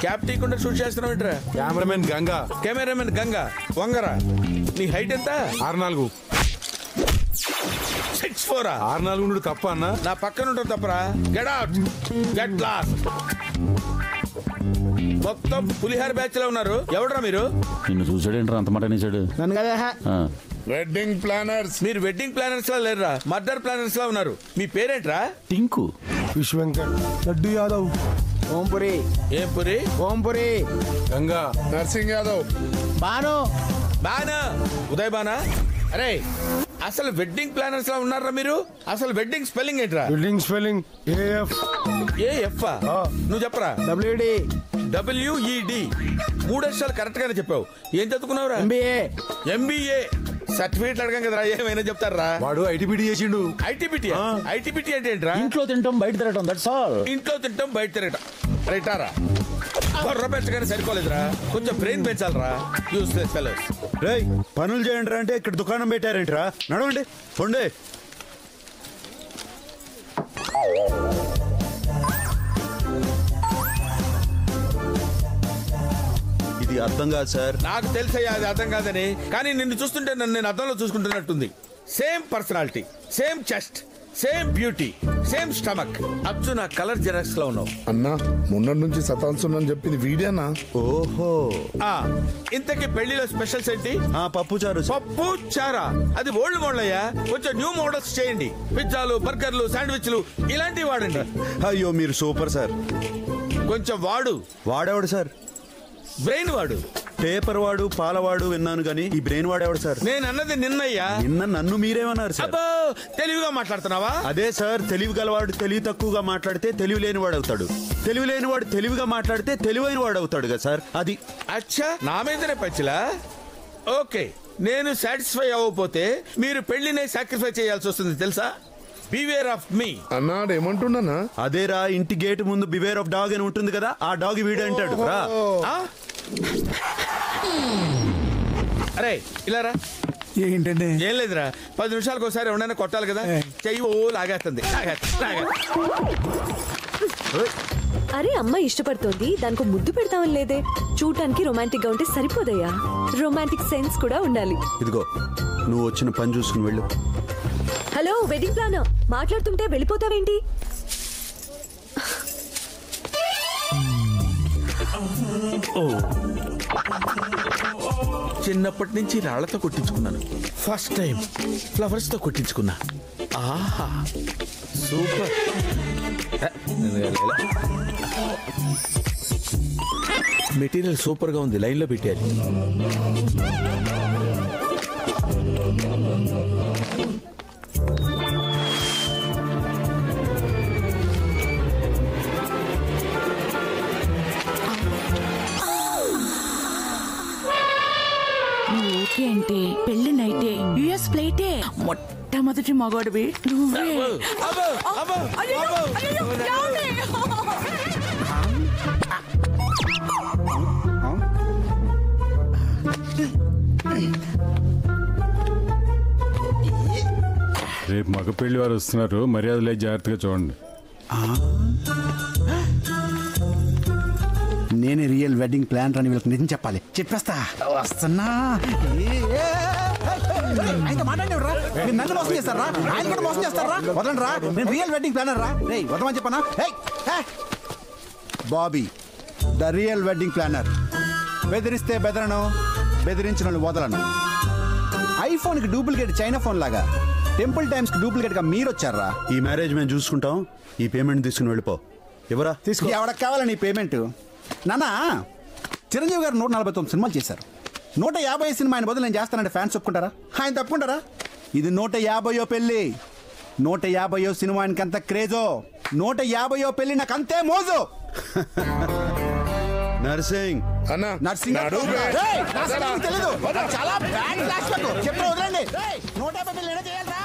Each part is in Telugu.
క్యాప్ తీయకుండా షూట్ చేస్తున్నావు ఏంట్రా? కెమెరామెన్ గంగా వంగరా. నీ హైట్ ఎంత? 6'4". 6'4". 6'4" తప్ప అన్న. నా పక్కన ఉంటుంది తప్పరా. Get out, get lost. మొత్తం పులిహార బ్యాచ్ లో ఉన్నారు. ఎవడరా మీరు? నిన్ను చూసాడేంట్రా అంత మాట అనేసాడు? నన్ను కదా. Wedding planners. మీరు వెడ్డింగ్ ప్లానర్స్ లా లేరురా, మర్డర్ ప్లానర్స్ లా ఉన్నారు. మీ పేరేంట్రా? టింకు. విష్ వెంకట్. లడ్డు యాదవ్. ఓంపురి. ఏం పురి? ఓంపురి. గంగా. నర్సింగ్ యాదవ్. బాను. బానా. ఉదయ్ బానా. అరే అసలు వెడ్డింగ్ ప్లానర్స్ లా ఉన్నారా మీరు? అసలు వెడ్డింగ్ స్పెల్లింగ్ ఏంట్రా? Wedding spelling AF. AF. నువ్వు చెప్పరా? WD. WED. 3 అక్షరాలు కరెక్ట్ గానే చెప్పావు. ఏం చదువుకున్నావురా? MBA. సర్టిఫికేట్ అడగం కదరా, ఏమైనా చెప్తారా? వాడు ITBT చేసిండు. ఐటీబీటీ అంటే ఏంట్రా? ఇంట్లో తింటాం బయట తిరగటం, దట్స్ ఆల్. ఇంట్లో తింటాం బయట తిరగటం. రైటారా? బొర్ర పెంచగానే సరిపోలేదురా, కొంచెం బ్రెయిన్ పెంచాలరా. Useless fellows. రేయ్ పనులు చేయండి అంటే ఇక్కడ దుకాణం పెట్టారేంట్రా? నడవండి పొండే. ఇది అర్థం కాదు సార్. నాకు తెలుసయ్యా అది అర్థం కాదని, కానీ నిన్ను చూస్తుంటే నన్ను నేను అర్థంలో చూసుకుంటున్నట్టుంది. Same personality, same chest, same beauty, same stomach. అచ్చు నా కలర్ జెరాక్స్ లో ఉన్నావు. అన్నా మొన్నటి నుంచి సతాన్సున్నా చెప్పింది వీడియోనా? ఓహో. ఇంతకీ పెళ్లిలో స్పెషల్స్ ఏంటి? పప్పు చారు. పప్పు చారా? అది ఓల్డ్ మోడల్ అయ్యా, కొంచెం న్యూ మోడల్స్ చేయండి. పిజ్జాలు, బర్గర్లు, శాండ్విచ్లు ఇలాంటివి వాడండి. అయ్యో మీరు సూపర్ సార్. కొంచెం వాడు. వాడేవాడు సార్? బ్రెయిన్ వాడు. పేపర్ వాడు, పాలవాడు విన్నాను కానీ ఈ బ్రెయిన్ వాడేవాడు సార్? నేను అన్నది నిన్నయ్యా. నిన్న నన్ను మీరేమన్నారు సార్? అబ్బో తెలివిగా మాట్లాడుతున్నావా? అదే సార్, తెలివి గలవాడు తెలివి తక్కువగా మాట్లాడితే తెలివి లేని వాడు అవుతాడు, తెలివి లేని వాడు తెలివిగా మాట్లాడితే తెలివైన వాడు అవుతాడు కదా సార్. అది. అచ్చా, నా మీదనే పచ్చిలా. ఓకే, నేను సాటిస్ఫై అవ్వకపోతే మీరు పెళ్లినే సాక్రిఫై చేయాల్సి వస్తుంది తెలుసా? బివేర్ ఆఫ్ మీ అన్నాడు. ఏమంటున్నా? అదేరా, ఇంటి గేట్ ముందు బివేర్ ఆఫ్ డాగ్ అని ఉంటుంది కదా, ఆ డాగ్ వీడు అంటాడు. అరే ఇలా రా. ఏంటండి? ఏం లేదురా, 10 నిమిషాలకు ఒకసారి ఎవరైనా కొట్టాలి కదా. చెయ్యి ఓ లాగేస్తుంది. అరే అమ్మాయి ఇష్టపడుతోంది, దానికి ముద్దు పెడతామని లేదే. చూడటానికి రొమాంటిక్ గా ఉంటే సరిపోదయ్యా, రొమాంటిక్ సెన్స్ కూడా ఉండాలి. ఇదిగో నువ్వు వచ్చిన పని చూసుకుని వెళ్ళు. హలో వెడ్డింగ్ ప్లానర్, మాట్లాడుతుంటే వెళ్ళిపోతావేంటి? చిన్నప్పటి నుంచి రాళ్లతో కొట్టించుకున్నాను, ఫస్ట్ టైం ఫ్లవర్స్ తో కొట్టించుకున్నా. ఆహా సూపర్. మెటీరియల్ సూపర్ గా ఉంది, లైన్ లో పెట్టారు. ఏంటి పెళ్లి నైటే యుఎస్ ఫ్లైటే మొట్టమొదటి మగవాడివి నువ్వే. రేపు మగ పెళ్లి వారు వస్తున్నారు, మర్యాదలే జాగ్రత్తగా చూడండి. నేనే రియల్ వెడ్డింగ్ ప్లాన్ అని వీళ్ళకి నిజం చెప్పాలి. చెప్పేస్తా వస్తున్నా. ఆయన మాట్లాడేవరా? మీరు నన్ను మోసం చేస్తారా? ఆయన కూడా మోసం చేస్తారా? వదలండి రా, నేను రియల్ వెడ్డింగ్ ప్లానర్ రా. రేయ్ వదమని చెప్పనా? Bobby the real wedding planar. బెదిరిస్తే బెదరను, బెదిరించిన వదలను. ఐఫోన్ కి డూప్లికేట్ చైనా ఫోన్ లాగా టెంపుల్ టైమ్స్ కి డూప్లికేట్ గా మీరు వచ్చారా? ఈ మ్యారేజ్ మేము చూసుకుంటాం, ఈ పేమెంట్ తీసుకుని వెళ్ళిపో. ఎవరా తీసుకో. ఎవరికి కావాలని పేమెంట్? నానా, చిరంజీవి గారు 149 సినిమాలు చేశారు. 150 సినిమా ఆయన బదులు నేను చేస్తానంటే ఫ్యాన్స్ ఒప్పుకుంటారా? ఆయన తప్పుకుంటారా? ఇది 150వ పెళ్లి. 150వ సినిమా ఆయనకి అంత క్రేజో, 150వ పెళ్లి నాకు అంతే మోజు. నర్సింగ్ నర్సింగ్ తెలీదు, చాలా బ్యాడ్ ఫ్లాష్ బ్యాక్. చెప్తా వదలండి. 150 పెళ్లి ఎలా చేయాలరా?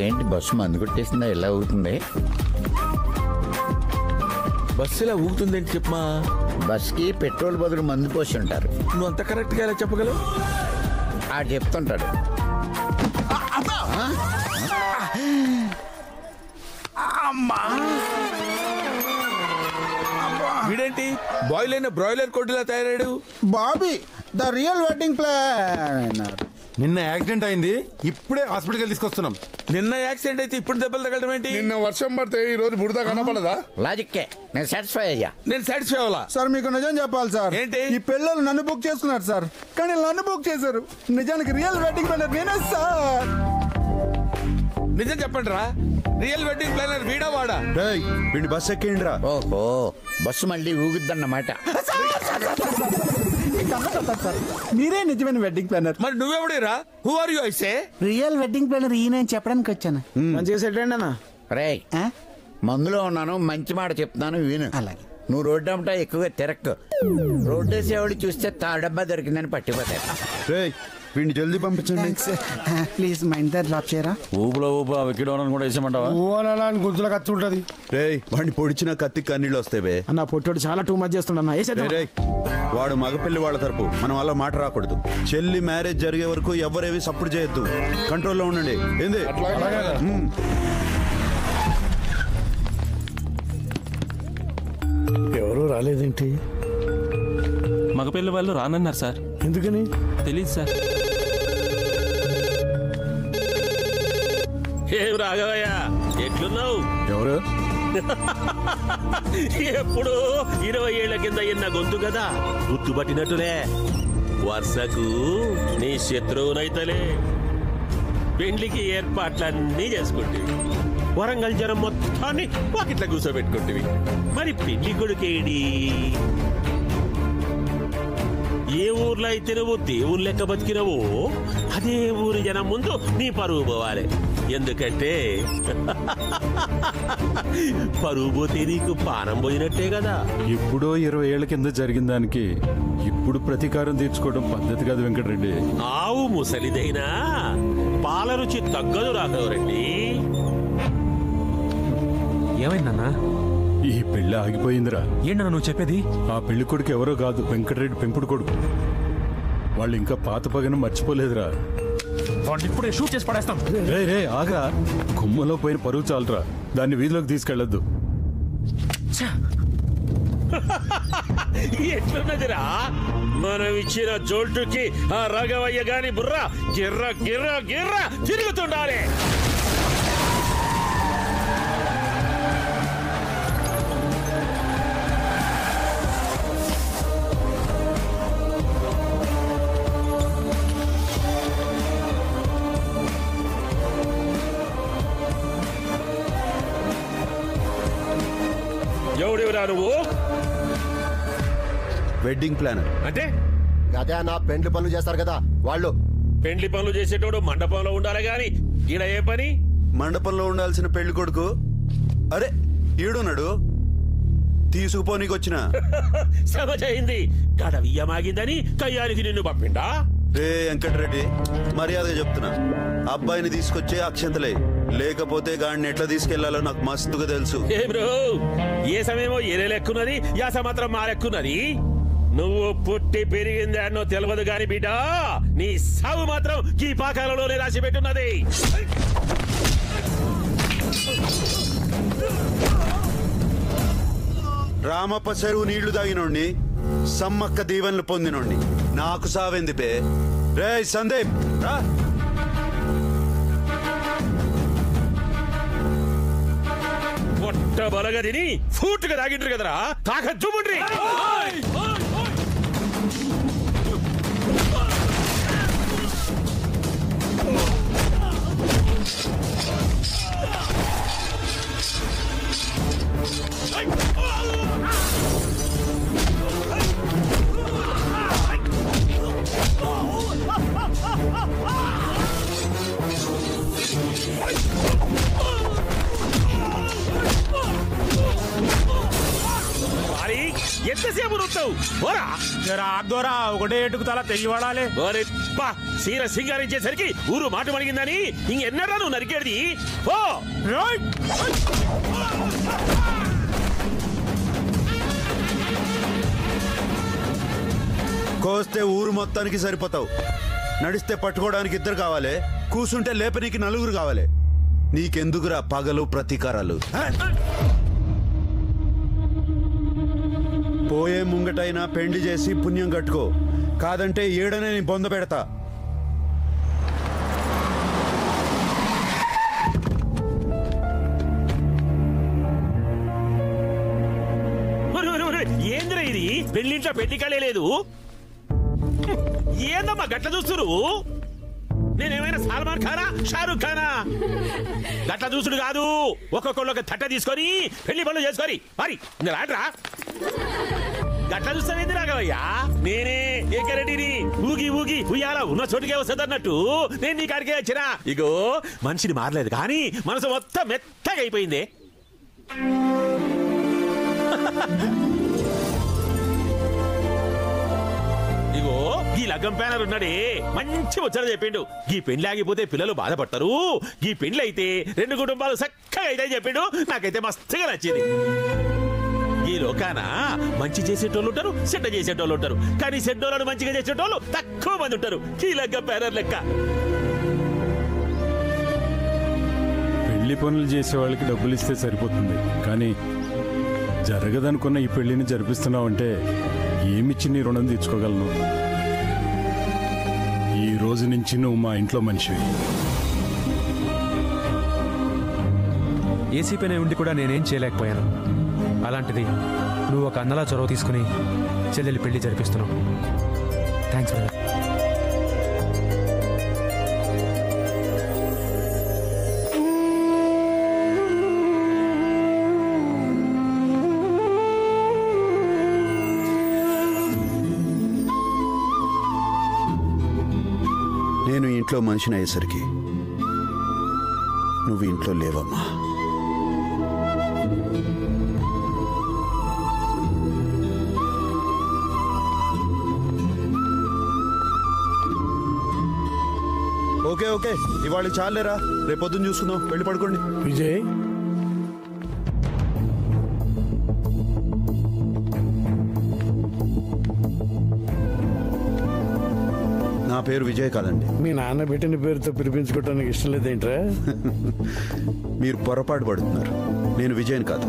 ఏంటి బస్సు మందు కొట్టేసిందా? ఎలా అవుతుంది బస్సు? ఇలా ఊగుతుంది ఏంటి చెప్పమా? బస్కి పెట్రోల్ బదులు మందు పోసి ఉంటారు. నువ్వు అంత కరెక్ట్ గా ఎలా చెప్పగలవు? ఆ చెప్తుంటాడు. వీడేంటి బాయిల్ అయిన బ్రాయిలర్ కొట్టులా తయారాడు? Bobby the real wedding planner. నిన్న యాక్సిడెంట్ అయింది, ఇప్పుడే హాస్పిటల్కి తీసుకొస్తున్నాం. నిన్న యాక్సిడెంట్ అయితే ఇప్పుడు దెబ్బలు తగలడం ఏంటి? నిన్న వర్షం పడితే ఈ రోజు బురద కనపడదా? లాజిక్కే, నేను సాటిస్ఫై అయ్యా. నేను సాటిస్ఫై అవ్వాలా? సార్ మీకు నిజం చెప్పాలి సార్. ఏంటి? ఈ పిల్లలు నన్ను బుక్ చేసుకున్నారు సార్, కానీ నన్ను బుక్ చేశారు. నిజానికి రియల్ వెడ్డింగ్ ప్లానర్ నేనే సార్. నిజం చెప్పండి రా, రియల్ వెడ్డింగ్ ప్లానర్ వీడా వాడా? వీడిని బస్ ఎక్కేయండి రా. ఓహో, బస్సు మళ్ళీ ఊగుద్దన్నమాట. సార్ మీరే నిజమైన వెడ్డింగ్ ప్లానర్. మరి నువ్వెవడేరా? Who are you? I say real wedding planner ఈయన అని చెప్పడానికి వచ్చాను. మంచిగా సెట్ అండి అన్న. రేయ్, మందులో ఉన్నాను, మంచి మాట చెప్తున్నాను విను. అలాగే. నువ్వు రోడ్డు అమ్మట ఎక్కువగా తిరక్కు. రోడ్డు వేసేవాడు చూస్తే తాడబ్బా దొరికిందని పట్టిపోతాయి. వీడిని జల్దీ పంపించండి. ప్లీజ్ మా ఇంటర్ డ్రాప్ చేయరా? ఊపులో ఊపు వెక్కిడోనని కూడా వేసామంటావా? గుర్తులో ఖర్చు ఉంటుంది. రేయ్ వాడిని పొడిచిన కత్తి కన్నీళ్ళు వస్తాయి. అన్న పొట్టోడు చాలా టూ మచ్ చేస్తున్నా. రేయ్ వాడు మగపిల్లి వాళ్ళ తరపు, మనం అలా మాట రాకూడదు. చెల్లి మ్యారేజ్ జరిగే వరకు ఎవరేవి సపోర్ట్ చేయొద్దు, కంట్రోల్లో ఉండండి. ఏంది? ఎవరు రాలేదేంటి? మగపిల్ల వాళ్ళు రానన్నారు సార్. ఎందుకని తెలీదు సార్. ఏం రాఘవయ్య, ఎట్లున్నావు? ఎవరు? ఎప్పుడు 20 ఏళ్ల కింద ఎన్న గొంతు కదా, గుర్తుపట్టినట్టులే. వరుసకు నీ శత్రువునైతలే. పెండ్లికి ఏర్పాట్లన్నీ చేసుకుంటేవి, వరంగల్ జనం మొత్తాన్ని పాకెట్ల కూర్చోబెట్టుకుంటేవి. మరి పెళ్లి కొడుకేడి? ఏ ఊర్లో అయితే నువ్వు దేవుని లెక్క బతికినవో అదే ఊరి జనం ముందు నీ పరువు పోవాలి. ఎందుకంటే పరువు పోతే నీకు పానం పోయినట్టే కదా. ఎప్పుడో 20 ఏళ్ల కింద జరిగిన దానికి ఇప్పుడు ప్రతీకారం తీర్చుకోవడం పద్ధతి కాదు వెంకటరెడ్డి. ఆవు ముసలిదైనా పాల రుచి తగ్గదు రాఘవరెడ్డి. ఏమైందన్నా? ఈ పెళ్లి ఆగిపోయిందిరా. ఏంటన్నా నువ్వు చెప్పేది? ఆ పెళ్లి కొడుకు ఎవరో కాదు, వెంకటరెడ్డి పెంపుడు కొడుకు. వాళ్ళు ఇంకా పాత పగను మర్చిపోలేదురా. వాడిని ఇప్పుడే షూట్ చేసి పడేస్తాం. రే ఆగా, గుమ్మలో పోయిన పరువు చాలరా, దాన్ని వీధిలోకి తీసుకెళ్లొద్దు. ఎట్లున్నదిరా మనం ఇచ్చిన జోల్టుకి ఆ రాఘవయ్య గాని బుర్ర గిర్ర గిర్ర గిర్ర తిరుగుతుండాలి. ఎవడెవరా నువ్వు? వెడ్డింగ్ ప్లానర్ అంటే అదే నా పెండ్లి పనులు చేస్తారు కదా వాళ్ళు. పెండ్లి పనులు చేసేటోడు మండపంలో ఉండాలి గాని ఈడ ఏ పని? మండపంలో ఉండాల్సిన పెళ్లి కొడుకు అరే ఈడున్నాడు, తీసుకుపోనీకొచ్చిన. సమజైంది. కడవియ్యమాగిందని కయ్యానికి నిన్ను పంపిండా? రే వెంకటరెడ్డి, మర్యాదగా చెప్తున్నా, అబ్బాయిని తీసుకొచ్చే అక్షంతలే, లేకపోతే గాడిని ఎట్లా తీసుకెళ్లాలో నాకు మస్తుగా తెలుసు. ఏ బ్రో, ఏ సమయమో ఏరే లెక్కున్నది, యాస మాత్రం మా లెక్కున్నది. నువ్వు పుట్టి పెరిగింది అన్నో తెలియదు గాని బిడ్డ, నీ సావు మాత్రం ఈ పాకాలలోనే రాసి పెట్టున్నది. రామప్ప చెరువు నీళ్లు తాగినోడిని, సమ్మక్క దీవెనలు పొందినోడిని, నాకు సావెంది పే. రే సందీప్ రా. పొట్ట బలగా తిని ఫూట్గా తాగిండ్రు కదరా, తాక జుమ్ముండ్రి. ఎంతసేపు నొత్తావు? రాదోరా, ఒకటే ఎటుకు తల తెగి వాడాలి. సీర సింగారించేసరికి ఊరు మాట మణిగిందని ఇంకెన్నడా నువ్వు నరికేది? ఓ కోస్తే ఊరు మొత్తానికి సరిపోతావు, నడిస్తే పట్టుకోవడానికి ఇద్దరు కావాలి, కూసుంటే లేపనీకి నలుగురు కావాలి. నీకెందుకురా పగలు ప్రతీకారాలు? పోయే ముంగటైనా పెండ్లి చేసి పుణ్యం కట్టుకో, కాదంటే ఏడనే నీ బొంద పెడతా. ఏంద్రా ఇది? పెళ్లింట్లో పెళ్లికలే లేదు. ఏందమ్మా గట్ల చూస్తురు? నేనేమైనా సల్మాన్ ఖానా, షారూక్ ఖానా? గట్ల చూసుడు కాదు, ఒక్కొక్కళ్ళు ఒక తట్ట తీసుకొని పెళ్లి పనులు చేసుకొని మరి రాట్రా. గట్ల చూస్తావేంది రాఘవయ్యా? నేనే ఏకరెడ్డిని. ఊగి ఊగి ఉయ్యాల ఉన్న చోటుకే వస్తుంది అన్నట్టు నేను నీ కాడికే వచ్చినా. ఇగో మనిషిని మారలేదు కానీ మనసు మొత్తం మెత్తగా అయిపోయింది. ఇగో ఈ లగ్గం ప్యానర్ ఉన్నాడే మంచి ముచ్చట చెప్పిండు. ఈ పెండ్లి ఆగిపోతే పిల్లలు బాధపడతారు, ఈ పెండ్లి అయితే 2 కుటుంబాలు చక్కగా అయితే చెప్పిండు. నాకైతే మస్తుగా నచ్చింది. ఈ లోకాన మంచి చేసేటోళ్ళు ఉంటారు, చెడ్డ చేసేటోళ్ళు ఉంటారు. కానీ చెడ్డోళ్ళను మంచిగా చేసేటోళ్ళు తక్కువ మంది ఉంటారు. ఈ లగ్గం ప్యానర్ లెక్క. పెళ్లి పనులు చేసే వాళ్ళకి డబ్బులు ఇస్తే సరిపోతుంది, కానీ జరగదనుకున్న ఈ పెళ్లిని జరిపిస్తున్నావంటే ఏమిచ్చి నీ రుణం తీర్చుకోగలను? ఈ రోజు నుంచి నువ్వు మా ఇంట్లో మనిషివి. ఏసీ పైన ఉండి కూడా నేనేం చేయలేకపోయాను. అలాంటిది నువ్వు ఒక అన్నలా చొరవ తీసుకుని చెల్లెలి పెళ్లి జరిపిస్తున్నావు. Thanks brother. నేను ఇంట్లో మనిషిని అయ్యేసరికి నువ్వు ఇంట్లో లేవమ్మా. ఓకే ఓకే, ఇవాళ చాలేరా, రేపొద్దున చూసుకుందాం. వెళ్ళి పడుకోండి. విజయ్, నా పేరు విజయ్ కాదండి. మీ నాన్న పెట్టిన పేరుతో పిలిపించుకోవడానికి ఇష్టం లేదేంట్రా? మీరు పొరపాటు పడుతున్నారు. నేను విజయ్ కాదు,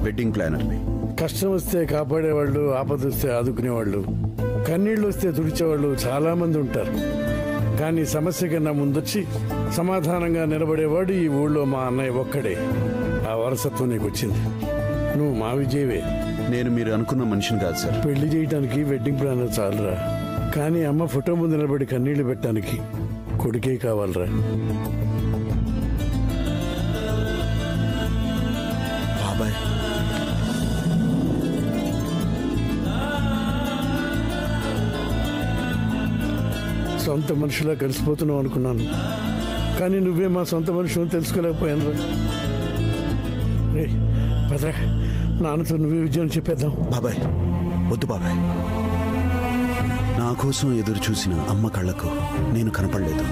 వెడ్డింగ్ ప్లానర్ని. కష్టం వస్తే కాపాడేవాళ్ళు, ఆపద వస్తే ఆదుకునేవాళ్ళు, కన్నీళ్ళు వస్తే తుడిచేవాళ్ళు చాలా మంది ఉంటారు. కానీ సమస్య కన్నా ముందొచ్చి సమాధానంగా నిలబడేవాడు ఈ ఊళ్ళో మా అన్నయ్య ఒక్కడే. ఆ వారసత్వం నీకు వచ్చింది. నువ్వు మా విజయవే. నేను మీరు అనుకున్న మనిషిని కాదు సార్. పెళ్లి చేయడానికి వెడ్డింగ్ ప్లానర్ చాలరా, కానీ అమ్మ ఫోటో ముందు నిలబడి కన్నీళ్లు పెట్టడానికి కొడుకే కావాలరా. బాబాయ్, సొంత మనిషిలా కలిసిపోతున్నావు అనుకున్నాను, కానీ నువ్వే మా సొంత మనిషి అని తెలుసుకోలేకపోయాను రా. రే పదరా, నాన్నతో నువ్వే విజయం చెప్పేద్దాం. బాబాయ్ వద్దు బాబాయ్. నా కోసం ఎదురు చూసిన అమ్మ కళ్ళకు నేను కనపడలేదు.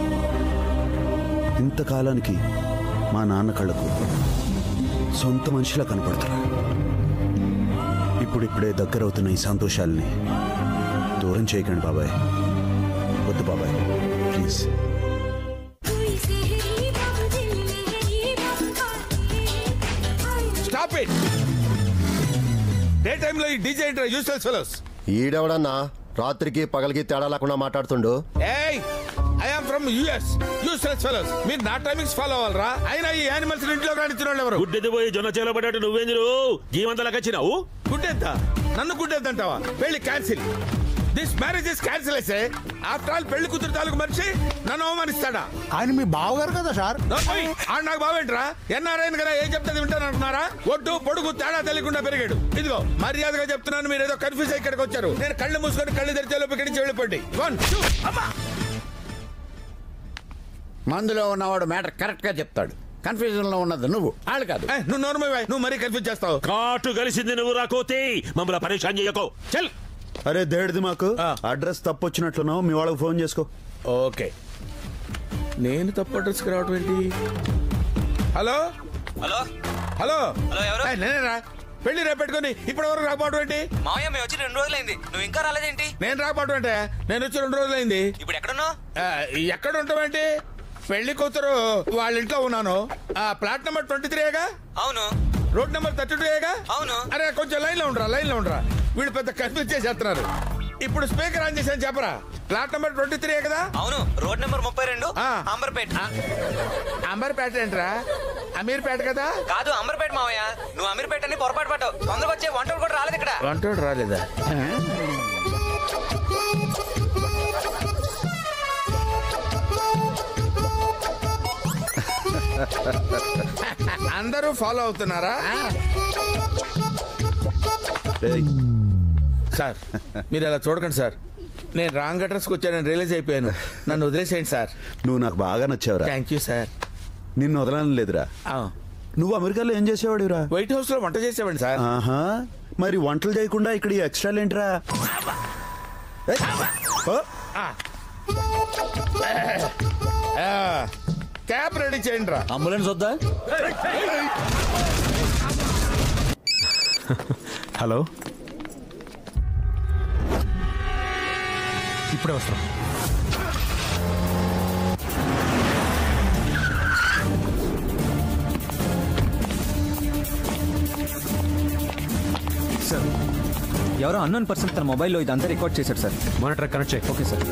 ఇంతకాలానికి మా నాన్న కళ్ళకు సొంత మనిషిలా కనపడుతున్నా. ఇప్పుడిప్పుడే దగ్గరవుతున్న ఈ సంతోషాలని దూరం చేయకండి బాబాయ్. వద్దు బాబాయ్, ప్లీజ్. Stop it. డే టైంలో ఈ డీజే ఏంట్రా యూస్లెస్ ఫెలోస్? ఈడెవడన్నా రాత్రికి పగలికి తేడా లేకుండా మాట్లాడుతుండు? ఏయ్, I am from US. Useless fellows, మీరు నా టైమింగ్స్ ఫాలో అవ్వాలరా? అయినా ఈ యానిమల్స్ ఇంట్లో రానిచ్చిన వాళ్ళు ఎవరు? గుడ్డెది పోయి జొన్న చేలో పడ్డట్టు నువ్వేందురు జీవంతలకు వచ్చినావు? గుడ్డెద్దా? నన్ను గుడ్డెద్దంటావా? పెళ్లి cancel. This marriage is cancel అయితే ఆఫ్టర్ ఆల్ పెళ్లి కూతురు తాలూకు మనిషి నన్ను అవమానిస్తాడా? ఆయన మీ బావగారు కదా సార్. నాకు బావేంట్రా? ఎన్ఆర్ఐన్ కదా, ఏం చెప్తే వింటాను అనుకున్నారా? ఒడ్డు పొడుగు తేడా తెలియకుండా పెరిగాడు. ఇదిగో మర్యాదగా చెప్తున్నాను, మీరు ఏదో కన్ఫ్యూజ్ అయ్యి ఇక్కడికి వచ్చారు. నేను కళ్ళు మూసుకొని కళ్ళు తెరిచే లోపు ఇక్కడి నుంచి వెళ్ళిపోండి. మందులో ఉన్నవాడు మ్యాటర్ కరెక్ట్ గా చెప్తాడు. కన్ఫ్యూజన్ లో ఉన్నది నువ్వు, వాళ్ళు కాదు. నువ్వు నోర్మై, నువ్వు మరీ కన్ఫ్యూజ్ చేస్తావు. కాటు కలిసింది నువ్వు రాకోతే మమ్మల్ని పరేషాన్ చేయకో. చల్. అరే దేడిది, మాకు అడ్రస్ తప్పు వచ్చినట్లున్నావు. మీ వాళ్ళకి ఫోన్ చేసుకో. ఓకే. నేను తప్పు అడ్రస్కి రావటం ఏంటి? హలో హలో హలో హలో, ఎవరు? నేనేరా. పెళ్లి రేపు పెట్టుకుని ఇప్పటి వరకు రాకపోవడం ఏంటి? మావయ్య మేము వచ్చి 2 రోజులైంది, నువ్వు ఇంకా రాలేదేంటి? నేను రాకపోవడం అంటే నేను వచ్చి 2 రోజులైంది. ఇప్పుడు ఎక్కడున్నావు? ఎక్కడ ఉంటావేంటి? పెళ్లి కూతురు వాళ్ళ ఇంట్లో ఉన్నాను. ప్లాట్ నెంబర్ 23గా? అవును. రోడ్ నెంబర్ 32గా? అవును. అరే కొంచెం లైన్ లో ఉండరా. వీళ్ళు పెద్ద కన్ఫ్యూజ్ చేసేస్తున్నారు. ఇప్పుడు స్పీకర్ ఆన్ చేశాను చెప్పరా. ప్లాట్ నెంబర్ 23 కదా? అవును. Road number 32 Amberpet. అంబర్పేట ఏంట్రా? అమీర్పేట కదా? కాదు అంబర్పేట మావయ్య. నువ్వు అమీర్పేట అని పొరపాటు పడ్డావు. తొందరగా వచ్చే వంటలు కూడా రాలేదు ఇక్కడ. వంటోడు రాలేదా? అందరూ ఫాలో అవుతున్నారా? సార్ మీరు అలా చూడకండి సార్. నేను రాంగ్ అడ్రస్కి వచ్చానని రియలైజ్ అయిపోయాను. నన్ను వదిలేసేయండి సార్. నువ్వు నాకు బాగా నచ్చావురా. Thank you sir. నిన్ను వదలని లేదురా. నువ్వు అమెరికాలో ఏం చేసేవాడురా? వైట్ హౌస్ లో వంట చేసేవాడి సార్. ఆహా, మరి వంటలు చేయకుండా ఇక్కడ ఎక్స్ట్రా ఏంట్రా? క్యాబ్ రెడీ చేయండి రా. అంబులెన్స్ వద్దా? హలో, ఇప్పుడే వస్తాం. సార్, ఎవరో అన్నోన్ పర్సన్ తన మొబైల్లో ఇదంతా రికార్డ్ చేశారు సార్. మానిటర్ కనెక్ట్ చేయి. Okay sir.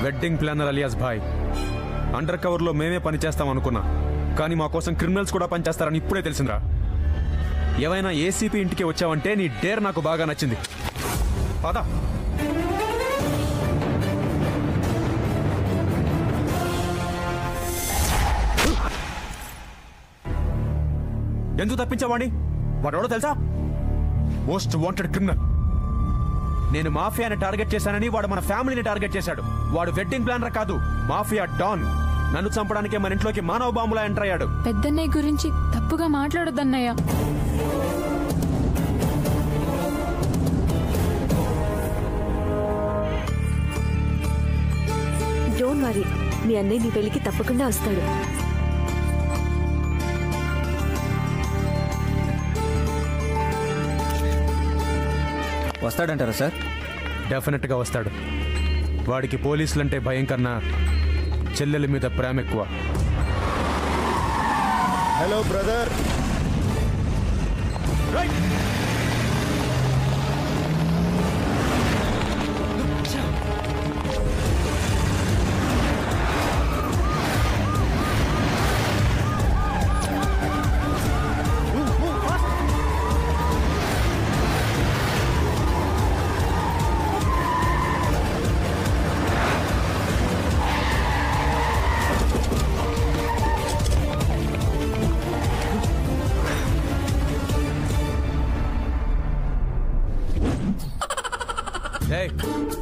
Wedding planner alias bhai. Under కవర్లో మేమే పని చేస్తాం అనుకున్నా, కానీ మా కోసం క్రిమినల్స్ కూడా పనిచేస్తారని ఇప్పుడే తెలిసిందిరా. ఏవైనా ఏసీపీ ఇంటికి వచ్చావంటే నీ డేర్ నాకు బాగా నచ్చింది. పద. ఎందుకు తప్పించావాణి? వాడెవడో తెలుసా? Most wanted criminal. నేను మాఫియాని టార్గెట్ చేశానని వాడు మన ఫ్యామిలీని టార్గెట్ చేశాడు. వాడు వెడ్డింగ్ ప్లానర్ కాదు, మాఫియా డాన్. నన్ను చంపడానికే మన ఇంట్లోకి మానవ బాంబులా ఎంటర్ అయ్యాడు. పెద్దన్నయ్య గురించి తప్పుగా మాట్లాడొద్దన్నయ్య. డోంట్ వరీ, మీ అన్నయ్య నీ పెళ్లికి తప్పకుండా వస్తాడు. వస్తాడంటారా సార్? డెఫినెట్గా వస్తాడు. వాడికి పోలీసులంటే భయం కన్నా చెల్లెల మీద ప్రేమ ఎక్కువ. Hello brother.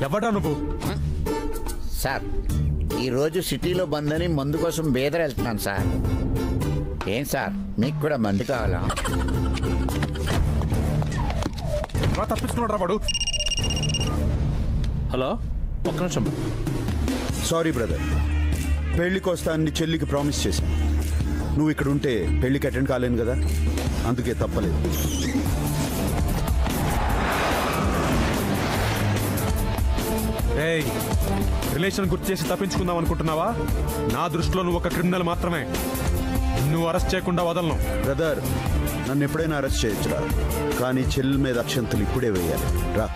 ఎవడా నువ్వు? సార్, ఈరోజు సిటీలో బంద్ అని మందు కోసం బేదర్ వెళ్తున్నాను సార్. ఏం సార్, మీకు కూడా మందు కావాలా? తప్పించుకున్నాడు రా వాడు. హలో, ఒక్క నిమిషం. సారీ బ్రదర్, పెళ్లికి వస్తానని చెల్లికి ప్రామిస్ చేశాను. నువ్వు ఇక్కడ ఉంటే పెళ్లికి అటెండ్ కాలేను కదా, అందుకే తప్పలేదు. రిలేషన్ గుర్తు చేసి తప్పించుకుందాం అనుకుంటున్నావా? నా దృష్టిలో నువ్వు ఒక క్రిమినల్ మాత్రమే. నువ్వు అరెస్ట్ చేయకుండా వదలను. బ్రదర్, నన్ను ఎప్పుడైనా అరెస్ట్ చేయొచ్చురా, కానీ చెల్లి మీద అక్షంతలు ఇప్పుడే వేయాలి. రా.